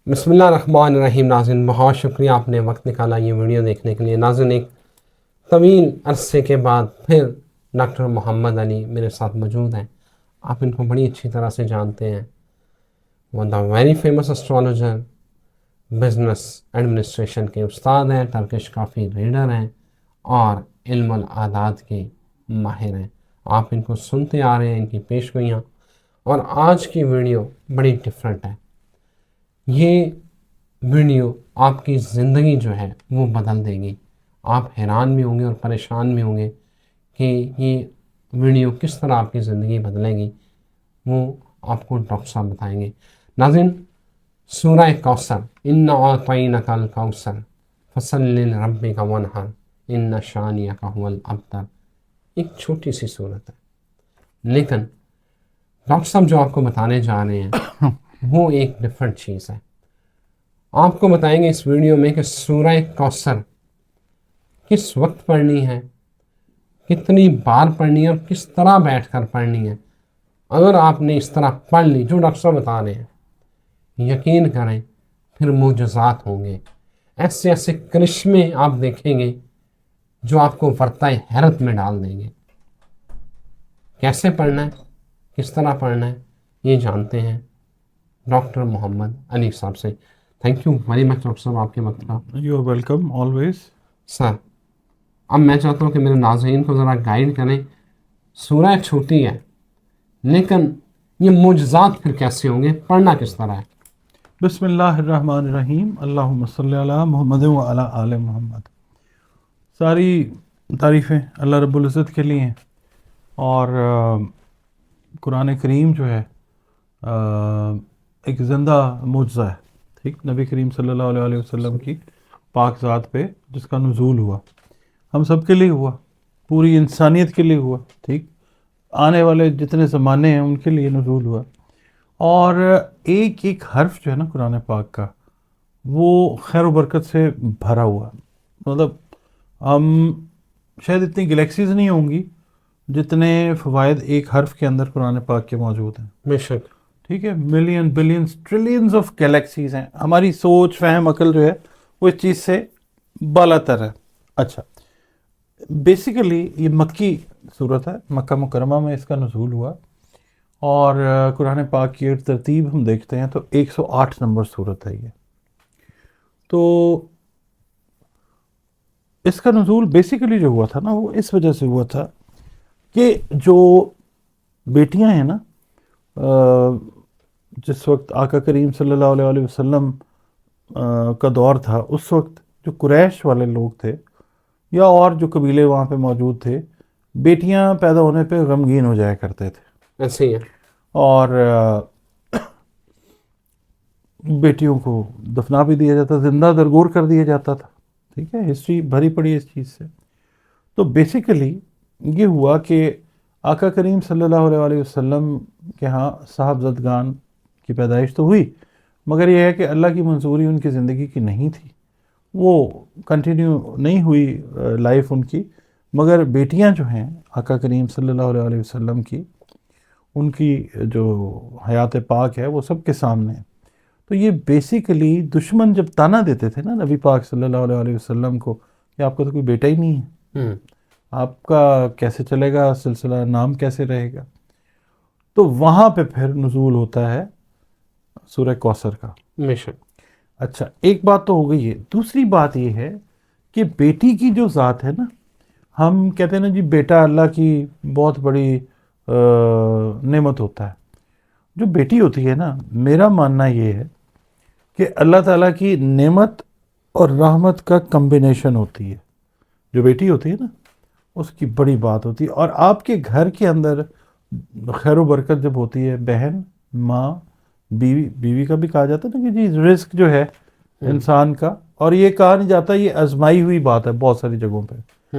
بسم اللہ الرحمن الرحیم۔ ناظرین بہت شکریہ آپ نے وقت نکالا یہ ویڈیو دیکھنے کے لیے۔ ناظرین ایک طویل عرصے کے بعد پھر ڈاکٹر محمد علی میرے ساتھ موجود ہیں۔ آپ ان کو بڑی اچھی طرح سے جانتے ہیں۔ وہ the very famous astrologer, business administration کے استاد ہیں، ٹرکش کافی ریڈر ہیں اور علم الاعداد کے ماہر ہیں۔ آپ ان کو سنتے آ رہے ہیں، ان کی پیشگوئیاں، اور آج کی ویڈیو بڑی ڈفرینٹ ہے۔ یہ ویڈیو آپ کی زندگی جو ہے وہ بدل دے گی۔ آپ حیران بھی ہوں گے اور پریشان بھی ہوں گے کہ یہ ویڈیو کس طرح آپ کی زندگی بدلے گی، وہ آپ کو ڈاکٹر صاحب بتائیں گے۔ ناظرین، سورہ کوثر، انا اعطینک الکوثر فصلی لربک وانحر ان شانئک ھو الابتر، ایک چھوٹی سی صورت ہے، لیکن ڈاکٹر صاحب جو آپ کو بتانے جا رہے ہیں وہ ایک ڈفرینٹ چیز ہے۔ آپ کو بتائیں گے اس ویڈیو میں کہ سورہ کوثر کس وقت پڑھنی ہے، کتنی بار پڑھنی ہے اور کس طرح بیٹھ کر پڑھنی ہے۔ اگر آپ نے اس طرح پڑھ لی جو ڈاکٹر صاحب بتا رہے ہیں، یقین کریں پھر معجزات ہوں گے، ایسے ایسے کرشمے آپ دیکھیں گے جو آپ کو ورطہ حیرت میں ڈال دیں گے۔ کیسے پڑھنا ہے، کس طرح پڑھنا ہے، یہ جانتے ہیں ڈاکٹر محمد علی صاحب سے۔ Thank you very much doctor صاحب آپ کے وقت کا۔ You are welcome always. Sir, اب میں چاہتا ہوں کہ میرے ناظرین کو ذرا گائیڈ کریں۔ سورہ چھوٹی ہے لیکن یہ معجزات پھر کیسے ہوں گے، پڑھنا کس طرح ہے؟ بسم اللہ الرحمن الرحیم، اللہم صلی علی محمد و علی آل محمد۔ ساری تعریفیں اللہ رب العزت کے لیے ہیں، اور قرآن کریم جو ہے ایک زندہ معجزہ ہے، ٹھیک، نبی کریم صلی اللہ علیہ وسلم کی پاک ذات پہ جس کا نزول ہوا، ہم سب کے لیے ہوا، پوری انسانیت کے لیے ہوا، ٹھیک، آنے والے جتنے زمانے ہیں ان کے لیے نزول ہوا۔ اور ایک ایک حرف جو ہے نا قرآن پاک کا، وہ خیر و برکت سے بھرا ہوا، مطلب ہم شاید اتنی گلیکسیز نہیں ہوں گی جتنے فوائد ایک حرف کے اندر قرآن پاک کے موجود ہیں، بے شک۔ ٹھیک ہے، million billions trillions of galaxies ہیں۔ ہماری سوچ فہم عقل جو ہے وہ اس چیز سے بالا تر ہے۔ اچھا، بیسیکلی یہ مکی صورت ہے، مکہ مکرمہ میں اس کا نزول ہوا، اور قرآن پاک کی ترتیب ہم دیکھتے ہیں تو 108 نمبر صورت ہے یہ۔ تو اس کا نزول بیسیکلی جو ہوا تھا نا، وہ اس وجہ سے ہوا تھا کہ جو بیٹیاں ہیں نا، جس وقت آقا کریم صلی اللہ علیہ وسلم کا دور تھا، اس وقت جو قریش والے لوگ تھے یا اور جو قبیلے وہاں پہ موجود تھے، بیٹیاں پیدا ہونے پہ غمگین ہو جایا کرتے تھے، ایسے ہی ہے۔ اور بیٹیوں کو دفنا بھی دیا جاتا، زندہ درگور کر دیا جاتا تھا، ٹھیک ہے، ہسٹری بھری پڑی ہے اس چیز سے۔ تو بیسیکلی یہ ہوا کہ آقا کریم صلی اللہ علیہ وسلم کے ہاں صاحبزدگان کی پیدائش تو ہوئی، مگر یہ ہے کہ اللہ کی منظوری ان کی زندگی کی نہیں تھی، وہ کنٹینیو نہیں ہوئی لائف ان کی، مگر بیٹیاں جو ہیں آقا کریم صلی اللہ علیہ وسلم کی، ان کی جو حیات پاک ہے وہ سب کے سامنے ہے۔ تو یہ بیسیکلی دشمن جب تانا دیتے تھے نا نبی پاک صلی اللہ علیہ وسلم کو کہ آپ کا تو کوئی بیٹا ہی نہیں ہے، آپ کا کیسے چلے گا سلسلہ، نام کیسے رہے گا، تو وہاں پہ پھر نزول ہوتا ہے سورہ کوثر کا۔ بے شک۔ اچھا، ایک بات تو ہو گئی ہے، دوسری بات یہ ہے کہ بیٹی کی جو ذات ہے نا، ہم کہتے ہیں نا جی بیٹا اللہ کی بہت بڑی نعمت ہوتا ہے۔ جو بیٹی ہوتی ہے نا، میرا ماننا یہ ہے کہ اللہ تعالیٰ کی نعمت اور رحمت کا کمبینیشن ہوتی ہے۔ جو بیٹی ہوتی ہے نا، اس کی بڑی بات ہوتی ہے، اور آپ کے گھر کے اندر خیر و برکت جب ہوتی ہے، بہن، ماں، بیوی کا بھی کہا جاتا ہے نا کہ جی رزق جو ہے انسان کا، اور یہ کہا نہیں جاتا، یہ آزمائی ہوئی بات ہے بہت ساری جگہوں پہ،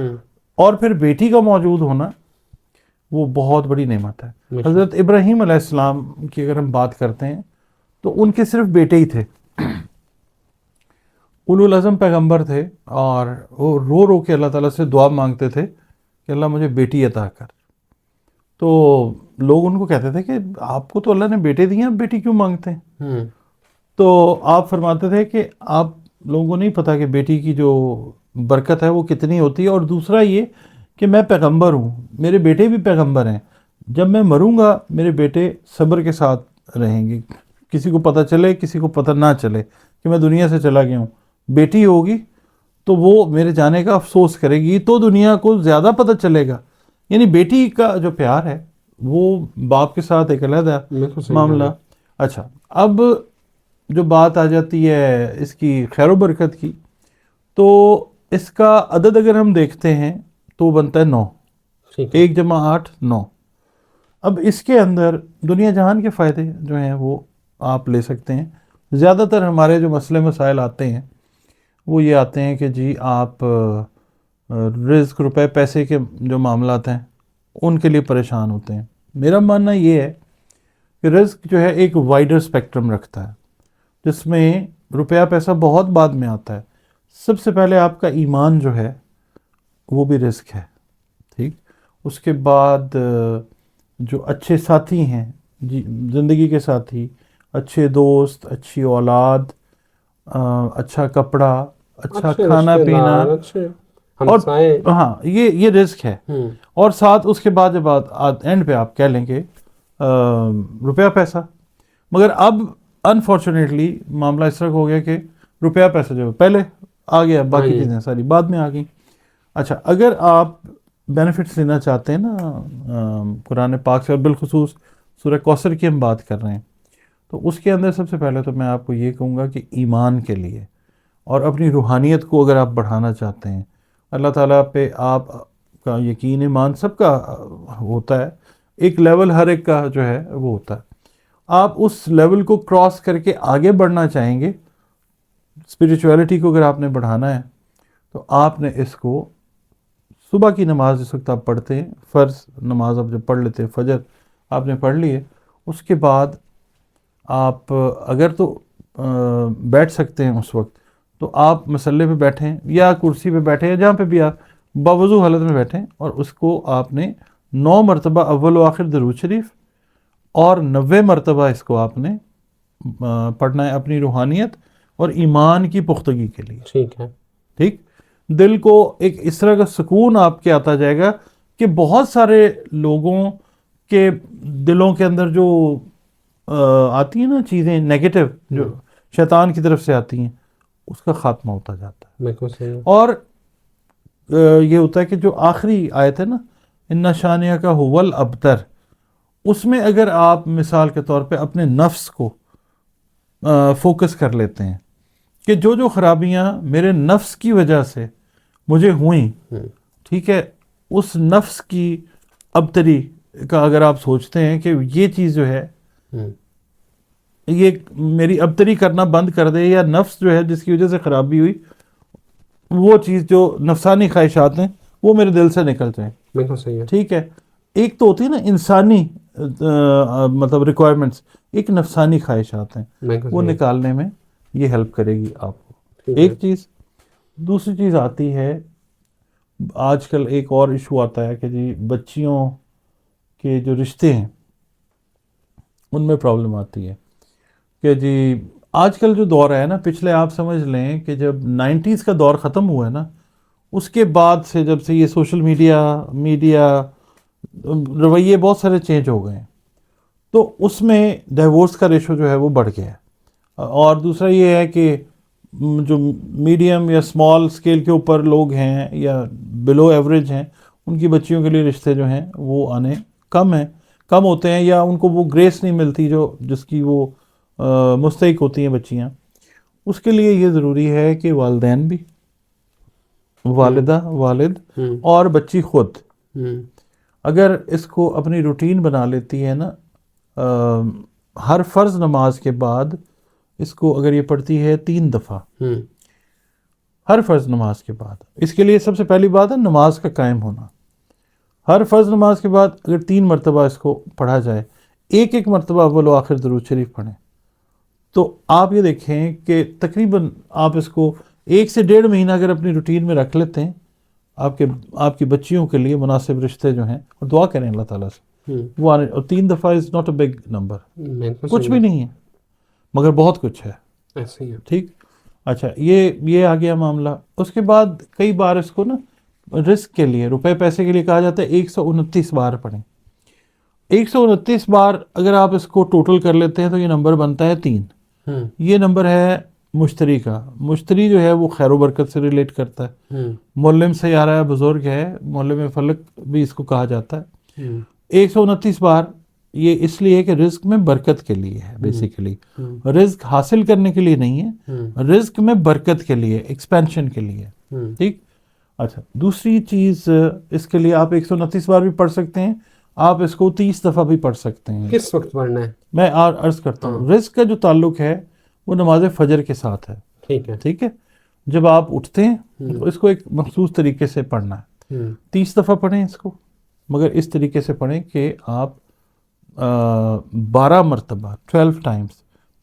اور پھر بیٹی کا موجود ہونا وہ بہت بڑی نعمت ہے۔ حضرت ابراہیم علیہ السلام کی اگر ہم بات کرتے ہیں تو ان کے صرف بیٹے ہی تھے، اولو العزم پیغمبر تھے، اور وہ رو رو کے اللہ تعالیٰ سے دعا مانگتے تھے کہ اللہ مجھے بیٹی عطا کر۔ تو لوگ ان کو کہتے تھے کہ آپ کو تو اللہ نے بیٹے دیے ہیں، آپ بیٹی کیوں مانگتے ہیں؟ تو آپ فرماتے تھے کہ آپ لوگوں کو نہیں پتہ کہ بیٹی کی جو برکت ہے وہ کتنی ہوتی ہے، اور دوسرا یہ کہ میں پیغمبر ہوں، میرے بیٹے بھی پیغمبر ہیں، جب میں مروں گا میرے بیٹے صبر کے ساتھ رہیں گے، کسی کو پتہ چلے کسی کو پتہ نہ چلے کہ میں دنیا سے چلا گیا ہوں، بیٹی ہوگی تو وہ میرے جانے کا افسوس کرے گی تو دنیا کو زیادہ پتہ چلے گا. یعنی بیٹی کا جو پیار ہے وہ باپ کے ساتھ ایک علیحدہ بالکل صحیح معاملہ. اچھا، اب جو بات آ جاتی ہے اس کی خیر و برکت کی، تو اس کا عدد اگر ہم دیکھتے ہیں تو بنتا ہے 9. ٹھیک ہے. 1 جمع 8 9. اب اس کے اندر دنیا جہان کے فائدے جو ہیں وہ آپ لے سکتے ہیں. زیادہ تر ہمارے جو مسئلے مسائل آتے ہیں وہ یہ آتے ہیں کہ جی آپ رزق، روپے پیسے کے جو معاملات ہیں ان کے لیے پریشان ہوتے ہیں. میرا ماننا یہ ہے کہ رزق جو ہے ایک وائڈر اسپیکٹرم رکھتا ہے، جس میں روپیہ پیسہ بہت بعد میں آتا ہے. سب سے پہلے آپ کا ایمان جو ہے وہ بھی رزق ہے، ٹھیک. اس کے بعد جو اچھے ساتھی ہیں، جی زندگی کے ساتھی، اچھے دوست، اچھی اولاد، اچھا کپڑا، اچھا کھانا پینا، اچھے اور ہمسائے. ہاں یہ رزق ہے. اور ساتھ اس کے بعد جب اینڈ پہ آپ کہہ لیں کہ روپیہ پیسہ. مگر اب انفارچونیٹلی معاملہ اس طرح ہو گیا کہ روپیہ پیسہ جو پہلے آ گیا، باقی چیزیں ساری بعد میں آ گئیں. اچھا، اگر آپ بینیفٹس لینا چاہتے ہیں نا قرآن پاک سے، اور بالخصوص سورہ کوثر کی ہم بات کر رہے ہیں، تو اس کے اندر سب سے پہلے تو میں آپ کو یہ کہوں گا کہ ایمان کے لیے اور اپنی روحانیت کو اگر آپ بڑھانا چاہتے ہیں، اللہ تعالیٰ پہ آپ کا یقین ایمان سب کا ہوتا ہے، ایک لیول ہر ایک کا جو ہے وہ ہوتا ہے. آپ اس لیول کو کراس کر کے آگے بڑھنا چاہیں گے، اسپریچویلٹی کو اگر آپ نے بڑھانا ہے، تو آپ نے اس کو صبح کی نماز جس وقت آپ پڑھتے ہیں، فرض نماز آپ جب پڑھ لیتے ہیں، فجر آپ نے پڑھ لی ہے، اس کے بعد آپ اگر تو بیٹھ سکتے ہیں اس وقت تو آپ مصلے پہ بیٹھیں یا کرسی پہ بیٹھیں یا جہاں پہ بھی آپ باوضو حالت میں بیٹھیں، اور اس کو آپ نے 9 مرتبہ اول و آخر درود شریف اور 90 مرتبہ اس کو آپ نے پڑھنا ہے اپنی روحانیت اور ایمان کی پختگی کے لیے. ٹھیک ہے. ٹھیک، دل کو ایک اس طرح کا سکون آپ کے آتا جائے گا کہ بہت سارے لوگوں کے دلوں کے اندر جو آتی ہیں نا چیزیں نیگیٹو جو شیطان کی طرف سے آتی ہیں، اس کا خاتمہ ہوتا جاتا ہے. بالکل صحیح. اور یہ ہوتا ہے کہ جو آخری آیت ہے نا، ان شانیہ کا هو الابتر، اس میں اگر آپ مثال کے طور پہ اپنے نفس کو فوکس کر لیتے ہیں کہ جو خرابیاں میرے نفس کی وجہ سے مجھے ہوئیں، ٹھیک ہے، اس نفس کی ابتری کا اگر آپ سوچتے ہیں کہ یہ چیز جو ہے یہ میری ابتری کرنا بند کر دے، یا نفس جو ہے جس کی وجہ سے خرابی ہوئی، وہ چیز جو نفسانی خواہشات ہیں وہ میرے دل سے نکل جائیں. بالکل صحیح ہے. ٹھیک ہے، ایک تو ہوتی ہے نا انسانی مطلب ریکوائرمنٹس، ایک نفسانی خواہشات ہیں، وہ نکالنے میں یہ ہیلپ کرے گی آپ کو. ایک چیز. دوسری چیز آتی ہے، آج کل ایک اور ایشو آتا ہے کہ جی بچیوں کے جو رشتے ہیں ان میں پرابلم آتی ہے کہ جی آج کل جو دور ہے نا، پچھلے آپ سمجھ لیں کہ جب 90s کا دور ختم ہوا ہے نا، اس کے بعد سے جب سے یہ سوشل میڈیا رویے بہت سارے چینج ہو گئے ہیں، تو اس میں ڈیورس کا ریشو جو ہے وہ بڑھ گیا ہے. اور دوسرا یہ ہے کہ جو میڈیم یا اسمال اسکیل کے اوپر لوگ ہیں یا بلو ایوریج ہیں، ان کی بچیوں کے لیے رشتے جو ہیں وہ آنے کم ہوتے ہیں، یا ان کو وہ گریس نہیں ملتی جو جس کی وہ مستحق ہوتی ہیں بچیاں. اس کے لیے یہ ضروری ہے کہ والدین بھی، والدہ، والد اور بچی خود اگر اس کو اپنی روٹین بنا لیتی ہے نا، ہر فرض نماز کے بعد اس کو اگر یہ پڑھتی ہے 3 دفعہ ہر فرض نماز کے بعد، اس کے لیے سب سے پہلی بات ہے نماز کا قائم ہونا. ہر فرض نماز کے بعد اگر 3 مرتبہ اس کو پڑھا جائے، ایک مرتبہ اول و آخر درود شریف پڑھیں، تو آپ یہ دیکھیں کہ تقریباً آپ اس کو 1 سے 1.5 مہینہ اگر اپنی روٹین میں رکھ لیتے ہیں، آپ کی بچیوں کے لیے مناسب رشتے جو ہیں، اور دعا کریں اللہ تعالیٰ سے وہ آنے. اور 3 دفعہ is not a big number, کچھ بھی نہیں ہے مگر بہت کچھ ہے. ایسے ہی ہے. ٹھیک. اچھا یہ آ گیا معاملہ. اس کے بعد کئی بار اس کو نا رزق کے لیے، روپے پیسے کے لیے کہا جاتا ہے 129 بار پڑھیں. 129 بار اگر آپ اس کو ٹوٹل کر لیتے ہیں تو یہ نمبر بنتا ہے 3. یہ نمبر ہے مشتری کا. مشتری جو ہے وہ خیر و برکت سے ریلیٹ کرتا ہے. معلم سیارہ بزرگ ہے، معلم فلک بھی اس کو کہا جاتا ہے. 129 بار یہ اس لیے کہ رزق میں برکت کے لیے ہے. بیسیکلی رزق حاصل کرنے کے لیے نہیں ہے، رزق میں برکت کے لیے، ایکسپینشن کے لیے. ٹھیک. اچھا دوسری چیز اس کے لیے آپ 129 بار بھی پڑھ سکتے ہیں، آپ اس کو 30 دفعہ بھی پڑھ سکتے ہیں. کس وقت پڑھنا ہے؟ میں عرض کرتا ہوں، رزق کا جو تعلق ہے وہ نماز فجر کے ساتھ ہے. ٹھیک ہے. ٹھیک ہے. جب آپ اٹھتے ہیں تو اس کو ایک مخصوص طریقے سے پڑھنا ہے. 30 دفعہ پڑھیں اس کو، مگر اس طریقے سے پڑھیں کہ آپ 12 مرتبہ 12 ٹائمز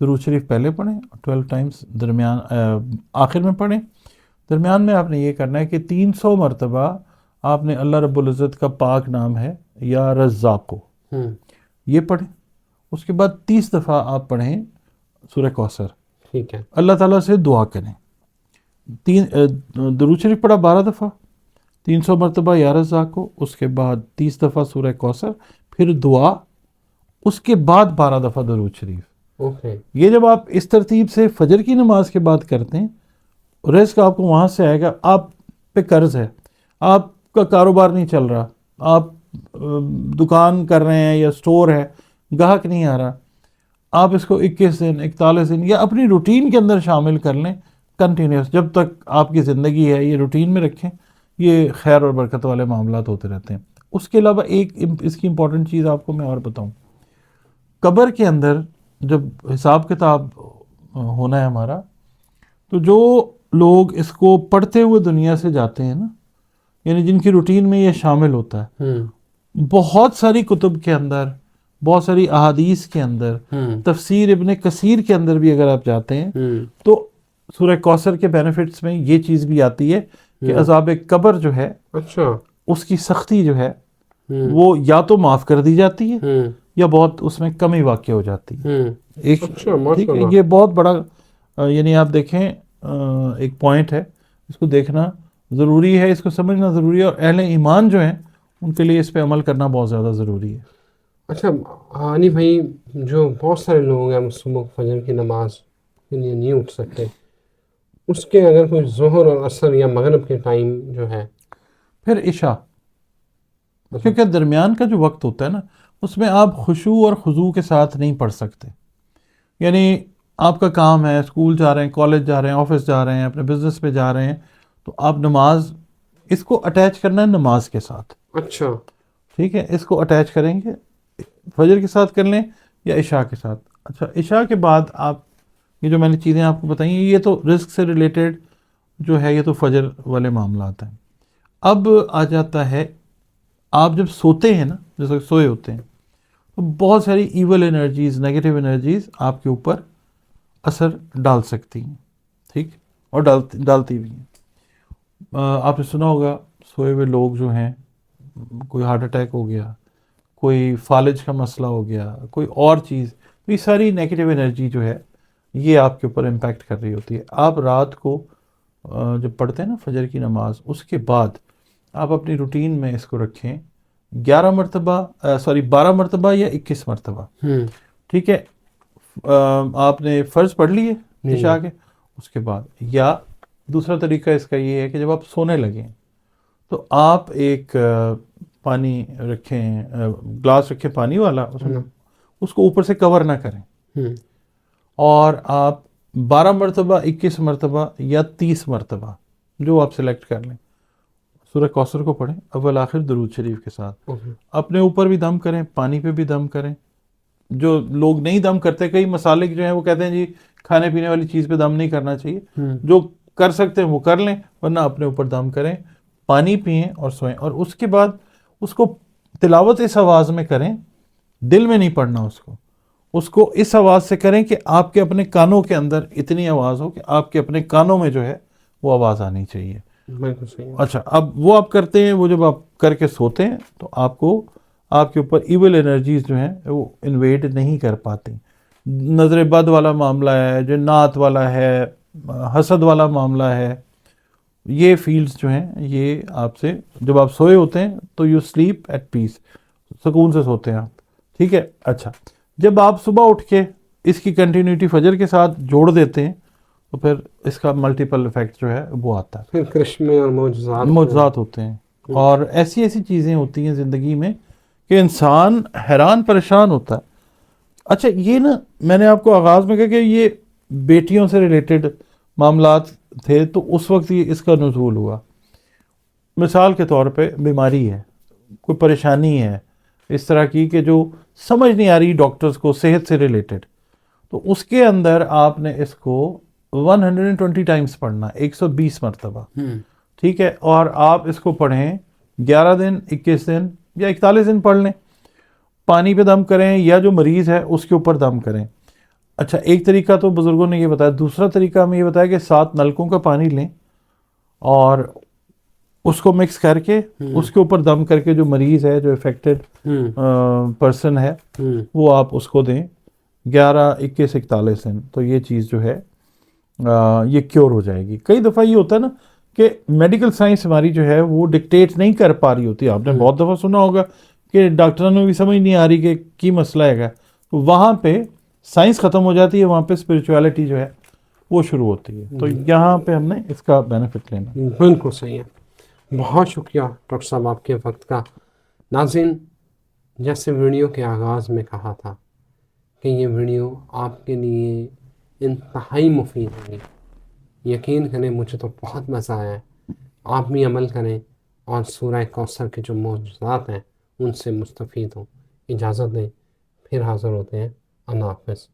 درود شریف پہلے پڑھیں، 12 ٹائمز درمیان آخر میں پڑھیں. درمیان میں آپ نے یہ کرنا ہے کہ 300 مرتبہ آپ نے اللہ رب العزت کا پاک نام ہے یا رزاقو یہ پڑھیں. اس کے بعد 30 دفعہ آپ پڑھیں سورہ کوثر. ٹھیک ہے. اللہ تعالیٰ سے دعا کریں. درود شریف پڑھا 12 دفعہ، 300 مرتبہ یا رزاقو، اس کے بعد 30 دفعہ سورہ کوثر، پھر دعا، اس کے بعد 12 دفعہ درود شریف. یہ جب آپ اس ترتیب سے فجر کی نماز کے بعد کرتے ہیں، رزق آپ کو وہاں سے آئے گا. آپ پہ قرض ہے، آپ کا کاروبار نہیں چل رہا، آپ دکان کر رہے ہیں یا سٹور ہے، گاہک نہیں آ رہا، آپ اس کو 21 دن 41 دن یا اپنی روٹین کے اندر شامل کر لیں کنٹینیوس. جب تک آپ کی زندگی ہے یہ روٹین میں رکھیں، یہ خیر اور برکت والے معاملات ہوتے رہتے ہیں. اس کے علاوہ ایک اس کی امپورٹنٹ چیز آپ کو میں اور بتاؤں. قبر کے اندر جب حساب کتاب ہونا ہے ہمارا، تو جو لوگ اس کو پڑھتے ہوئے دنیا سے جاتے ہیں نا، یعنی جن کی روٹین میں یہ شامل ہوتا ہے، بہت ساری کتب کے اندر، بہت ساری احادیث کے اندر، تفسیر ابن کثیر کے اندر بھی اگر آپ جاتے ہیں تو سورہ کوثر کے بینیفٹس میں یہ چیز بھی آتی ہے کہ عذاب قبر جو ہے، اچھا، اس کی سختی جو ہے وہ یا تو معاف کر دی جاتی ہے یا بہت اس میں کمی واقع ہو جاتی ہے. ایک ٹھیک ہے، یہ بہت بڑا یعنی آپ دیکھیں ایک پوائنٹ ہے، اس کو دیکھنا ضروری ہے، اس کو سمجھنا ضروری ہے، اور اہل ایمان جو ہیں ان کے لیے اس پہ عمل کرنا بہت زیادہ ضروری ہے. اچھا ہانی بھائی، جو بہت سارے لوگ ہیں صبح فجر کی نماز کے لیے نہیں اٹھ سکتے، اس کے اگر کوئی ظہر اور عصر یا مغرب کے ٹائم جو ہے، پھر عشاء، کیونکہ درمیان کا جو وقت ہوتا ہے نا، اس میں آپ خشوع اور خضوع کے ساتھ نہیں پڑھ سکتے. یعنی آپ کا کام ہے، اسکول جا رہے ہیں، کالج جا رہے ہیں، آفس جا رہے ہیں، اپنے بزنس پہ جا رہے ہیں، تو آپ نماز اس کو اٹیچ کرنا ہے نماز کے ساتھ. اچھا ٹھیک ہے، اس کو اٹیچ کریں گے، فجر کے ساتھ کر لیں یا عشاء کے ساتھ. اچھا عشاء کے بعد آپ یہ جو میں نے چیزیں آپ کو بتائیں، یہ تو رزق سے ریلیٹڈ جو ہے، یہ تو فجر والے معاملات ہیں. اب آ جاتا ہے آپ جب سوتے ہیں نا، جیسے سوئے ہوتے ہیں، تو بہت ساری ایول انرجیز، نیگیٹو انرجیز آپ کے اوپر اثر ڈال سکتی ہیں. ٹھیک، اور ڈالتی بھی ہیں. آپ نے سنا ہوگا سوئے ہوئے لوگ جو ہیں، کوئی ہارٹ اٹیک ہو گیا، کوئی فالج کا مسئلہ ہو گیا، کوئی اور چیز، یہ ساری نیگیٹو انرجی جو ہے یہ آپ کے اوپر امپیکٹ کر رہی ہوتی ہے. آپ رات کو جب پڑھتے ہیں نا فجر کی نماز، اس کے بعد آپ اپنی روٹین میں اس کو رکھیں 12 مرتبہ یا 21 مرتبہ. ٹھیک ہے، آپ نے فرض پڑھ لیے عشاء کے، اس کے بعد، یا دوسرا طریقہ اس کا یہ ہے کہ جب آپ سونے لگیں تو آپ ایک پانی رکھیں، گلاس رکھیں پانی والا، اس کو اوپر سے کور نہ کریں، اور آپ 12 مرتبہ، 21 مرتبہ یا 30 مرتبہ جو آپ سلیکٹ کر لیں، سورہ کوثر کو پڑھیں اول آخر درود شریف کے ساتھ. اپنے اوپر بھی دم کریں، پانی پہ بھی دم کریں. جو لوگ نہیں دم کرتے، کئی مسالک جو ہیں وہ کہتے ہیں جی کھانے پینے والی چیز پہ دم نہیں کرنا چاہیے، جو کر سکتے ہیں وہ کر لیں، ورنہ اپنے اوپر دم کریں، پانی پئیں اور سوئیں. اور اس کے بعد اس کو تلاوت اس آواز میں کریں، دل میں نہیں پڑھنا اس کو اس آواز سے کریں کہ آپ کے اپنے کانوں کے اندر اتنی آواز ہو کہ آپ کے اپنے کانوں میں جو ہے وہ آواز آنی چاہیے. اچھا، اب وہ آپ کرتے ہیں، وہ جب آپ کر کے سوتے ہیں تو آپ کے اوپر ایول انرجیز جو ہیں وہ انویڈ نہیں کر پاتی. نظر بد والا معاملہ ہے، جنات والا ہے، حسد والا معاملہ ہے، یہ فیلڈز جو ہیں یہ آپ سے، جب آپ سوئے ہوتے ہیں تو یو سلیپ ایٹ پیس، سکون سے سوتے ہیں آپ، ٹھیک ہے. اچھا، جب آپ صبح اٹھ کے اس کی کنٹینیوٹی فجر کے ساتھ جوڑ دیتے ہیں تو پھر اس کا ملٹیپل افیکٹ جو ہے وہ آتا ہے، پھر کرشمے اور معجزات معجزات ہوتے ہیں. اور ایسی ایسی چیزیں ہوتی ہیں زندگی میں کہ انسان حیران پریشان ہوتا ہے. اچھا، یہ نا میں نے آپ کو آغاز میں کہا کہ یہ بیٹیوں سے ریلیٹڈ معاملات تھے، تو اس وقت یہ اس کا نزول ہوا. مثال کے طور پہ بیماری ہے، کوئی پریشانی ہے اس طرح کی کہ جو سمجھ نہیں آ رہی ڈاکٹرز کو، صحت سے ریلیٹڈ، تو اس کے اندر آپ نے اس کو 120 ٹائمز پڑھنا، 120 مرتبہ، ٹھیک ہے. اور آپ اس کو پڑھیں 11 دن، 21 دن یا 41 دن پڑھ لیں. پانی پہ دم کریں یا جو مریض ہے اس کے اوپر دم کریں. اچھا، ایک طریقہ تو بزرگوں نے یہ بتایا. دوسرا طریقہ ہمیں یہ بتایا کہ 7 نلکوں کا پانی لیں اور اس کو مکس کر کے اس کے اوپر دم کر کے جو مریض ہے، جو افیکٹڈ پرسن ہے، وہ آپ اس کو دیں 11، 21، 41 دن. تو یہ چیز جو ہے یہ کیور ہو جائے گی. کئی دفعہ یہ ہوتا ہے نا کہ میڈیکل سائنس ہماری جو ہے وہ ڈکٹیٹ نہیں کر پا رہی ہوتی. آپ نے بہت دفعہ سنا ہوگا کہ ڈاکٹروں نے بھی سمجھ نہیں آ رہی کہ کی مسئلہ ہے. تو وہاں پہ سائنس ختم ہو جاتی ہے، وہاں پہ اسپرچویلٹی جو ہے وہ شروع ہوتی ہے. تو یہاں پہ ہم نے اس کا بینیفٹ لینا. بالکل صحیح ہے. بہت شکریہ ڈاکٹر صاحب آپ کے وقت کا. ناظرین، جیسے ویڈیو کے آغاز میں کہا تھا کہ یہ ویڈیو آپ کے لیے انتہائی مفید ہوگی. یقین کریں مجھے تو بہت مزہ آیا ہے. آپ بھی عمل کریں اور سورہ کوثر کے جو معجزات ہیں ان سے مستفید ہوں. اجازت دیں، پھر حاضر ہوتے ہیں. اللہ حافظ.